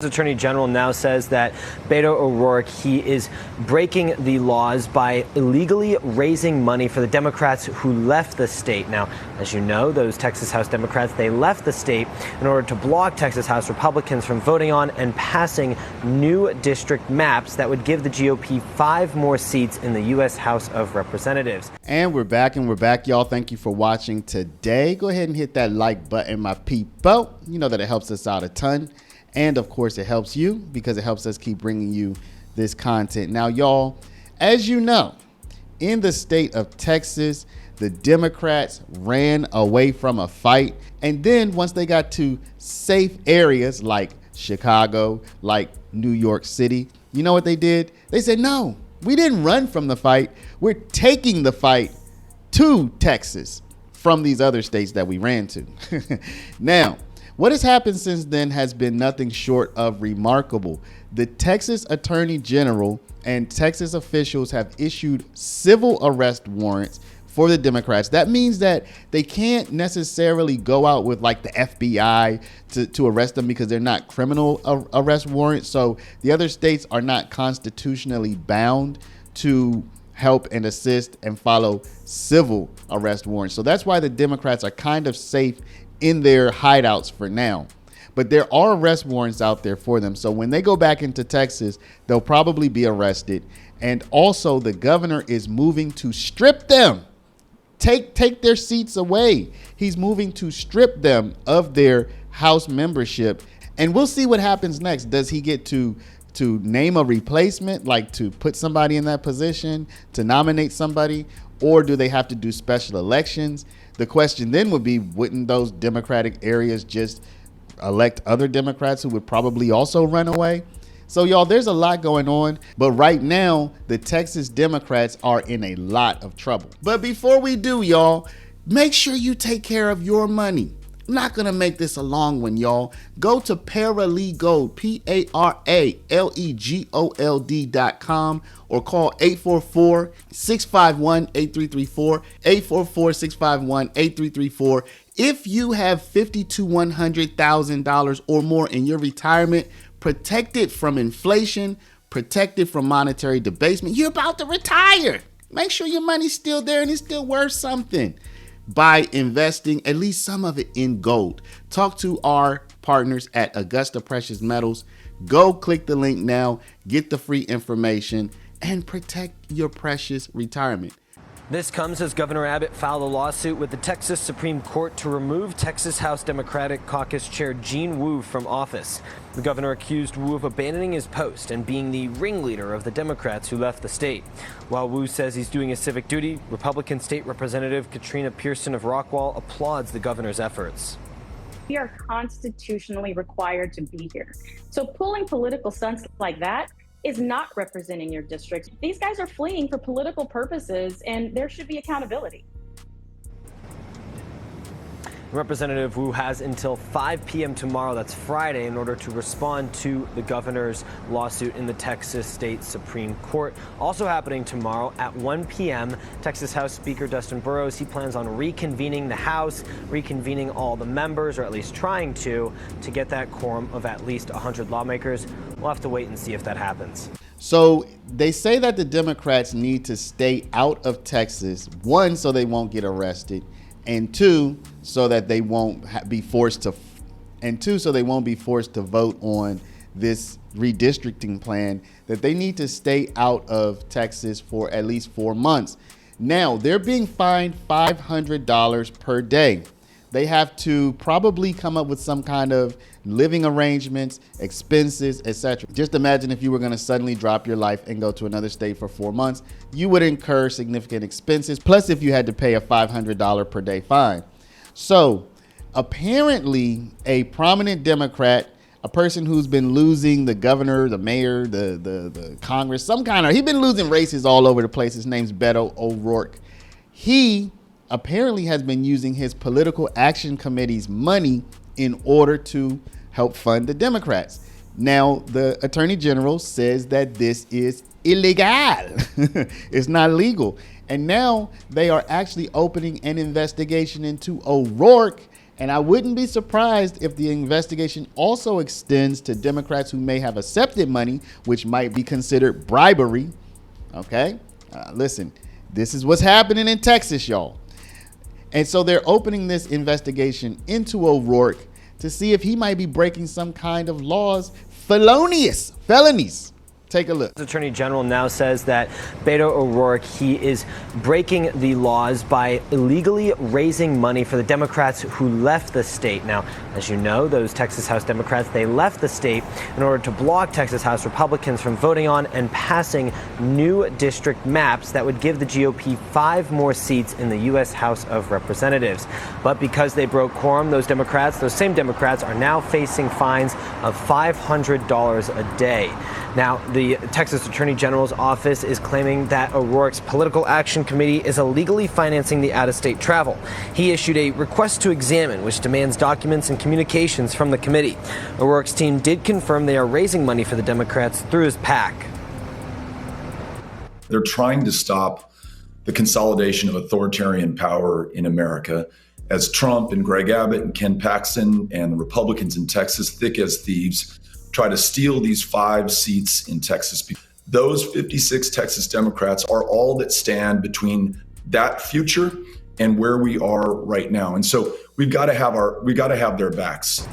Attorney General now says that Beto O'Rourke, he is breaking the laws by illegally raising money for the Democrats who left the state. Now, as you know, those Texas House Democrats, they left the state in order to block Texas House Republicans from voting on and passing new district maps that would give the GOP 5 more seats in the U.S. House of Representatives. And we're back, y'all. Thank you for watching today. Go ahead and hit that like button, my people. You know that it helps us out a ton. And of course, it helps you because it helps us keep bringing you this content. Now, y'all, as you know, in the state of Texas, the Democrats ran away from a fight. And then once they got to safe areas like Chicago, like New York City, you know what they did? They said, no, we didn't run from the fight. We're taking the fight to Texas from these other states that we ran to. Now, what has happened since then has been nothing short of remarkable. The Texas Attorney General and Texas officials have issued civil arrest warrants for the Democrats. That means that they can't necessarily go out with like the FBI to arrest them because they're not criminal arrest warrants. So the other states are not constitutionally bound to help and assist and follow civil arrest warrants. So that's why the Democrats are kind of safe in their hideouts for now. But there are arrest warrants out there for them. So when they go back into Texas, they'll probably be arrested. And also the governor is moving to strip them, take their seats away. He's moving to strip them of their House membership. And we'll see what happens next. Does he get to name a replacement, like to put somebody in that position, to nominate somebody, or do they have to do special elections? The question then would be, wouldn't those Democratic areas just elect other Democrats who would probably also run away? So, y'all, there's a lot going on. But right now, the Texas Democrats are in a lot of trouble. But before we do, y'all, make sure you take care of your money. I'm not going to make this a long one, y'all. Go to Paralegold, PARALEGOLD.com, or call 844-651-8334, 844-651-8334. If you have $50,000 to $100,000 or more in your retirement, protected from inflation, protected from monetary debasement, you're about to retire. Make sure your money's still there and it's still worth something by investing at least some of it in gold. Talk to our partners at Augusta Precious Metals. Go click the link now, get the free information, and protect your precious retirement. This comes as Governor Abbott filed a lawsuit with the Texas Supreme Court to remove Texas House Democratic Caucus Chair Gene Wu from office. The governor accused Wu of abandoning his post and being the ringleader of the Democrats who left the state. While Wu says he's doing his civic duty, Republican State Representative Katrina Pierson of Rockwall applauds the governor's efforts. We are constitutionally required to be here. So pulling political stunts like that is not representing your district. These guys are fleeing for political purposes, and there should be accountability. Representative Wu has until 5 p.m. tomorrow, that's Friday, in order to respond to the governor's lawsuit in the Texas State Supreme Court. Also happening tomorrow at 1 p.m., Texas House Speaker Dustin Burrows, he plans on reconvening the House, reconvening all the members, or at least trying to get that quorum of at least 100 lawmakers. We'll have to wait and see if that happens. So they say that the Democrats need to stay out of Texas, one, so they won't get arrested, and two, so that they won't be forced to vote on this redistricting plan, that they need to stay out of Texas for at least 4 months. Now, they're being fined $500 per day. They have to probably come up with some kind of living arrangements, expenses, etc. Just imagine if you were going to suddenly drop your life and go to another state for 4 months, you would incur significant expenses. Plus, if you had to pay a $500 per day fine. So apparently a prominent Democrat, a person who's been losing the governor, the mayor, the Congress, he's been losing races all over the place. His name's Beto O'Rourke. He apparently has been using his political action committee's money in order to help fund the Democrats. Now, the Attorney General says that this is illegal. It's not legal. And now they are actually opening an investigation into O'Rourke And I wouldn't be surprised if the investigation also extends to Democrats who may have accepted money, which might be considered bribery. Okay? Listen, this is what's happening in Texas, y'all. And so they're opening this investigation into O'Rourke to see if he might be breaking some kind of laws, felonies. Take a look. The Attorney General now says that Beto O'Rourke, he is breaking the laws by illegally raising money for the Democrats who left the state. Now, as you know, those Texas House Democrats, they left the state in order to block Texas House Republicans from voting on and passing new district maps that would give the GOP 5 more seats in the U.S. House of Representatives. But because they broke quorum, those same Democrats are now facing fines of $500 a day. Now, the Texas Attorney General's office is claiming that O'Rourke's political action committee is illegally financing the out-of-state travel. He issued a request to examine, which demands documents and communications from the committee. O'Rourke's team did confirm they are raising money for the Democrats through his PAC. They're trying to stop the consolidation of authoritarian power in America as Trump and Greg Abbott and Ken Paxton and the Republicans in Texas, thick as thieves, try to steal these 5 seats in Texas. Those 56 Texas Democrats are all that stand between that future and where we are right now. And so we've got to have their backs.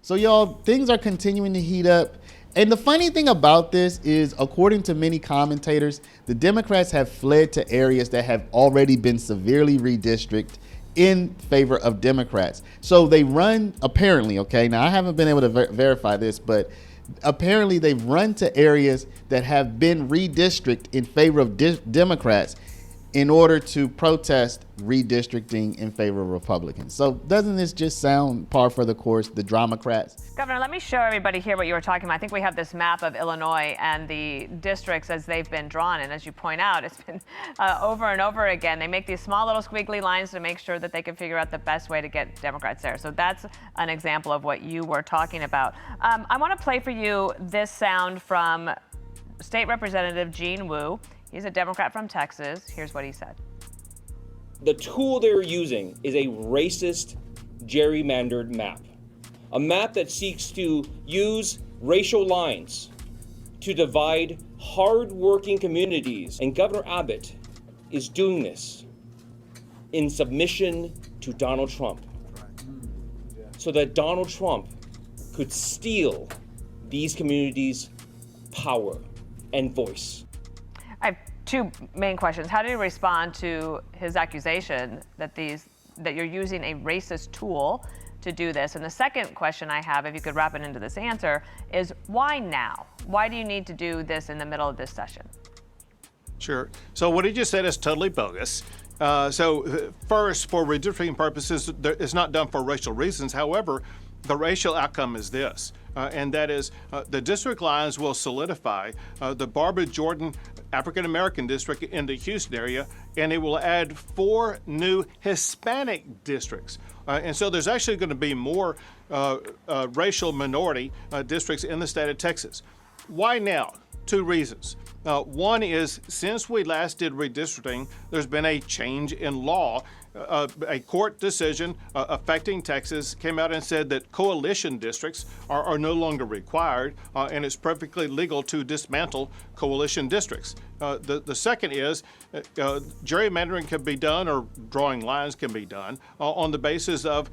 So y'all, things are continuing to heat up. And the funny thing about this is, according to many commentators, the Democrats have fled to areas that have already been severely redistricted in favor of Democrats. So they run, apparently, okay, now I haven't been able to verify this, but apparently they've run to areas that have been redistricted in favor of Democrats in order to protest redistricting in favor of Republicans. So doesn't this just sound par for the course, the Dramocrats? Governor, let me show everybody here what you were talking about. I think we have this map of Illinois and the districts as they've been drawn. And as you point out, it's been over and over again. They make these small little squiggly lines to make sure that they can figure out the best way to get Democrats there. So that's an example of what you were talking about. I want to play for you this sound from State Representative Gene Wu. He's a Democrat from Texas. Here's what he said. The tool they're using is a racist, gerrymandered map. A map that seeks to use racial lines to divide hard-working communities. And Governor Abbott is doing this in submission to Donald Trump, so that Donald Trump could steal these communities' power and voice. I have 2 main questions. How do you respond to his accusation that you're using a racist tool to do this? And the second question I have, if you could wrap it into this answer, is why now? Why do you need to do this in the middle of this session? Sure. So what he just said is totally bogus. First, for redistricting purposes, it's not done for racial reasons. However, the racial outcome is this, and that is the district lines will solidify the Barbara Jordan African-American district in the Houston area, and it will add 4 new Hispanic districts. And so there's actually going to be more racial minority districts in the state of Texas. Why now? 2 reasons. One is, since we last did redistricting, there's been a change in law. A court decision affecting Texas came out and said that coalition districts are no longer required, and it's perfectly legal to dismantle coalition districts. The second is gerrymandering can be done, or drawing lines can be done, on the basis of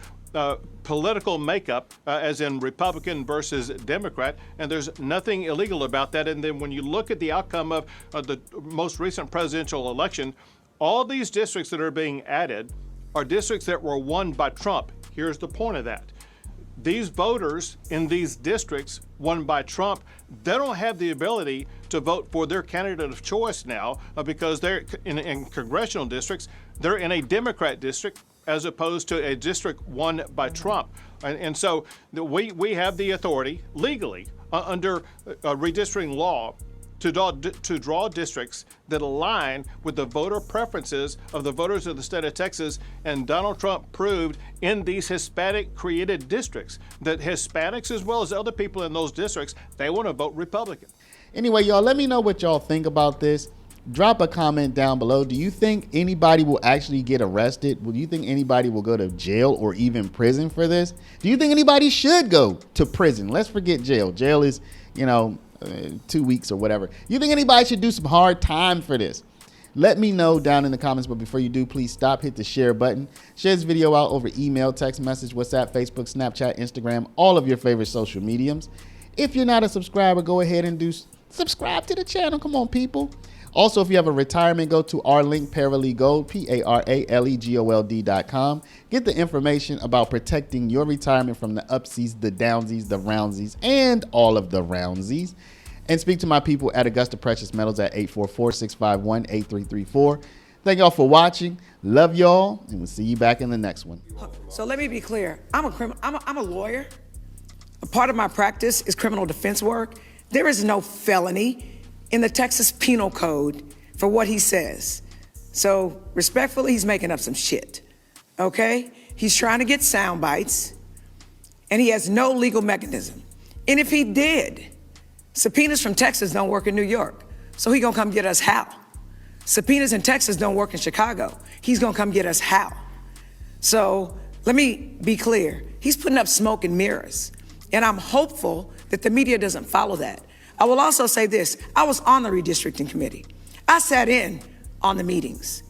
political makeup, as in Republican versus Democrat, and there's nothing illegal about that. And then when you look at the outcome of the most recent presidential election, all these districts that are being added are districts that were won by Trump. Here's the point of that. These voters in these districts won by Trump, they don't have the ability to vote for their candidate of choice now because they're in congressional districts, they're in a Democrat district as opposed to a district won by Trump. And so we have the authority legally under redistricting law to draw districts that align with the voter preferences of the voters of the state of Texas. And Donald Trump proved in these Hispanic created districts that Hispanics, as well as other people in those districts, they want to vote Republican. Anyway, y'all, let me know what y'all think about this. drop a comment down below. Do you think anybody will actually get arrested? Do you think anybody will go to jail or even prison for this? Do you think anybody should go to prison? Let's forget jail. Jail is, 2 weeks or whatever. You think anybody should do some hard time for this? Let me know down in the comments, but before you do, please stop, hit the share button. Share this video out over email, text message, WhatsApp, Facebook, Snapchat, Instagram, all of your favorite social mediums. If you're not a subscriber, go ahead and subscribe to the channel. Come on, people. Also, if you have a retirement, go to our link, Paralegold, PARALEGOLD.com. Get the information about protecting your retirement from the upsies, the downsies, the roundsies, and all of the roundsies. And speak to my people at Augusta Precious Metals at 844-651-8334. Thank y'all for watching. Love y'all, and we'll see you back in the next one. So let me be clear. I'm a lawyer. A part of my practice is criminal defense work. There is no felony in the Texas Penal Code for what he says. So respectfully, he's making up some shit, okay? He's trying to get sound bites, and he has no legal mechanism. And if he did, subpoenas from Texas don't work in New York, so he gonna come get us how? Subpoenas in Texas don't work in Chicago. He's gonna come get us how? So let me be clear. He's putting up smoke and mirrors, and I'm hopeful that the media doesn't follow that. I will also say this. I was on the redistricting committee. I sat in on the meetings.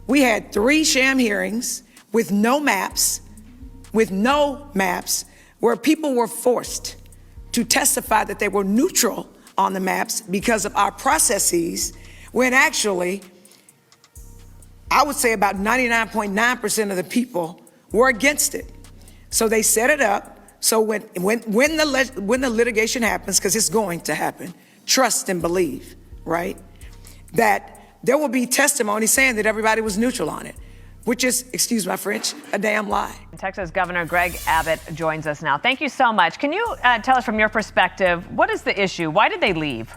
We had 3 sham hearings with no maps, where people were forced to testify that they were neutral on the maps because of our processes, when actually, I would say about 99.9% of the people were against it. So they set it up. So when the litigation happens, because it's going to happen, trust and believe, right? That there will be testimony saying that everybody was neutral on it, which is, excuse my French, a damn lie. Texas Governor Greg Abbott joins us now. Thank you so much. Can you tell us from your perspective, what is the issue? Why did they leave?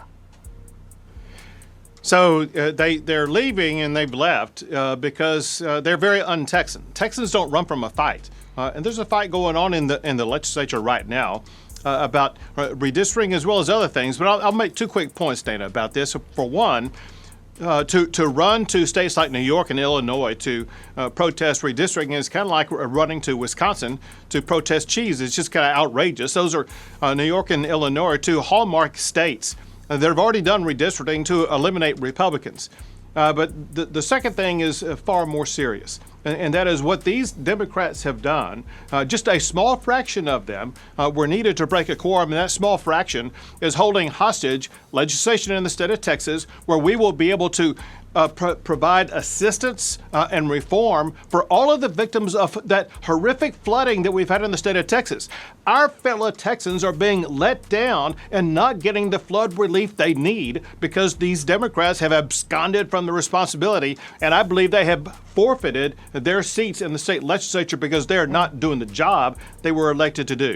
So they're leaving, and they've left because they're very un-Texan. Texans don't run from a fight. And there's a fight going on in the legislature right now about redistricting as well as other things. But I'll make 2 quick points, Dana, about this. For one, to run to states like New York and Illinois to protest redistricting is kind of like running to Wisconsin to protest cheese. It's just kind of outrageous. Those are New York and Illinois are 2 hallmark states that have already done redistricting to eliminate Republicans. But the second thing is far more serious. And that is what these Democrats have done. Just a small fraction of them were needed to break a quorum, and that small fraction is holding hostage legislation in the state of Texas, where we will be able to provide assistance and reform for all of the victims of that horrific flooding that we've had in the state of Texas. Our fellow Texans are being let down and not getting the flood relief they need because these Democrats have absconded from the responsibility, and I believe they have forfeited their seats in the state legislature because they're not doing the job they were elected to do.